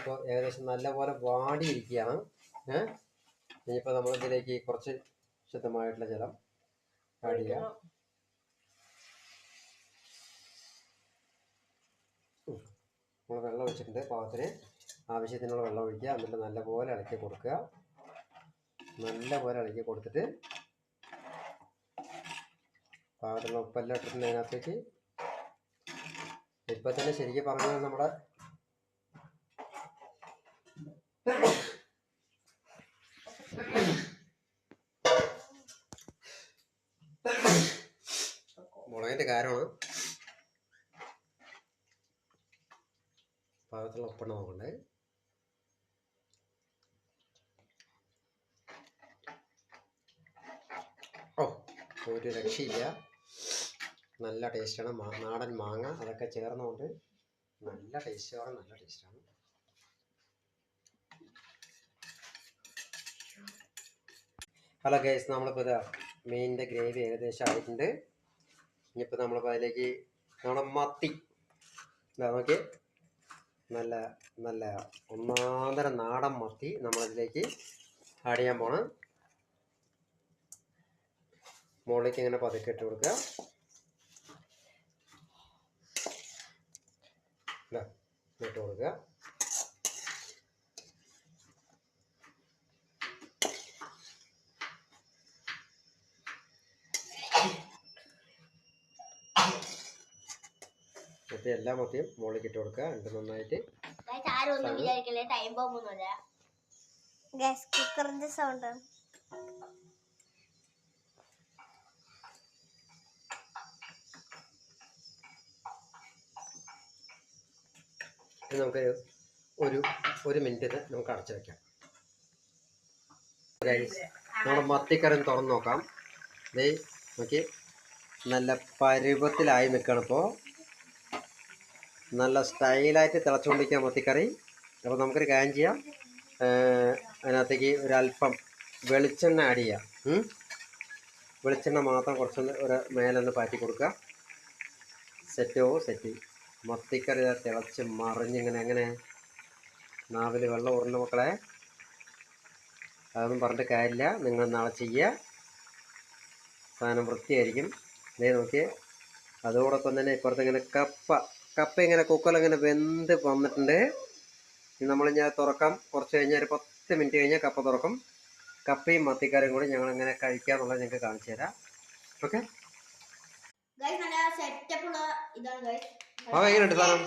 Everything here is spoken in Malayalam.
ഇതിപ്പോൾ ഏകദേശം നല്ലപോലെ വാടിയിരിക്കുകയാണ്. ഇനിയിപ്പോൾ നമ്മളിതിലേക്ക് കുറച്ച് ശുദ്ധമായിട്ടുള്ള ജലം ആഡ് ചെയ്യാം. നമ്മൾ വെള്ളം ഒഴിച്ചിട്ടുണ്ട്. പാകത്തിന് ആവശ്യത്തിനുള്ള വെള്ളം ഒഴിക്കുക. എന്നിട്ട് നല്ലപോലെ ഇളക്കി കൊടുക്കുക. നല്ലപോലെ ഇളക്കി കൊടുത്തിട്ട് പാകത്തിനുള്ള ഉപ്പെല്ലാം ഇട്ടിട്ടുണ്ട് അതിനകത്തേക്ക്. ഇപ്പം തന്നെ ശരിക്കും പറഞ്ഞാൽ നമ്മുടെ മുളകിൻ്റെ കാരമാണ്. പാകത്തിലുള്ള ഉപ്പെണ്ണ നോക്കണ്ടേ. ഒരു രക്ഷയില്ല. നല്ല ടേസ്റ്റാണ്. നാടൻ മാങ്ങ അതൊക്കെ ചേർന്നുകൊണ്ട് നല്ല ടേസ്റ്റാണ്. നല്ല ടേസ്റ്റാണ്. ഹലോ ഗൈസ്, നമ്മളിപ്പോൾ ഇതാ മീനിൻ്റെ ഗ്രേവി ഏകദേശം ആയിട്ടുണ്ട്. ഇനിയിപ്പോൾ നമ്മളിപ്പോൾ അതിലേക്ക് നമ്മുടെ മത്തി ഇതാ നോക്കി, നല്ല നല്ല ഒന്നാന്തരം നാടൻ മത്തി നമ്മളതിലേക്ക് ആഡ് ചെയ്യാൻ പോണം. മുകളിലേക്ക് ഇങ്ങനെ പതുക്കെ ഇട്ട് കൊടുക്കുക. ഇട്ട് കൊടുക്കുക. മറ്റേ എല്ലാ മത്തിയും മുകളിലേക്ക് ഇട്ട് കൊടുക്കുക. എന്നിട്ട് നന്നായിട്ട് കുക്കറിന്റെ സൗണ്ട് നമുക്ക് ഒരു മിനിറ്റ് നമുക്ക് അടച്ചു വെക്കാം. നമ്മുടെ മത്തിക്കറി തുറന്ന് നോക്കാം. ദേ നോക്കി, നല്ല പരുവത്തിലായി നിൽക്കണം. ഇപ്പോൾ നല്ല സ്റ്റൈലായിട്ട് തിളച്ചുകൊണ്ടിരിക്കുക മത്തിക്കറി. അപ്പോൾ നമുക്കൊരു കാര്യം ചെയ്യാം, അതിനകത്തേക്ക് ഒരല്പം വെളിച്ചെണ്ണ ആഡ് ചെയ്യാം. വെളിച്ചെണ്ണ മാത്രം കുറച്ചൊന്ന് ഒരു മേലൊന്ന് പാറ്റി കൊടുക്കുക. സെറ്റ് മത്തിക്കറി തിളച്ച് മറിഞ്ഞിങ്ങനെ എങ്ങനെ നാവിൽ വെള്ളം ഉരുണ്ട മക്കളെ. അതൊന്നും പറഞ്ഞിട്ട് കാര്യമില്ല, നിങ്ങൾ നാളെ ചെയ്യുക. സാധനം വൃത്തിയായിരിക്കും. ഇതേ നോക്കിയേ. അതോടൊപ്പം തന്നെ ഇപ്പുറത്ത് ഇങ്ങനെ കപ്പ ഇങ്ങനെ കുക്കറിലിങ്ങനെ വെന്ത് വന്നിട്ടുണ്ട്. നമ്മളിങ്ങനെ തുറക്കാം. കുറച്ച് കഴിഞ്ഞാൽ ഒരു 10 മിനിറ്റ് കഴിഞ്ഞാൽ കപ്പ തുറക്കും. കപ്പയും മത്തിക്കറിയും കൂടി ഞങ്ങൾ എങ്ങനെ കഴിക്കാന്നുള്ളത് ഞങ്ങൾക്ക് കാണിച്ചു തരാം. ഓക്കെ, എങ്ങനെയുണ്ട് സാധനം?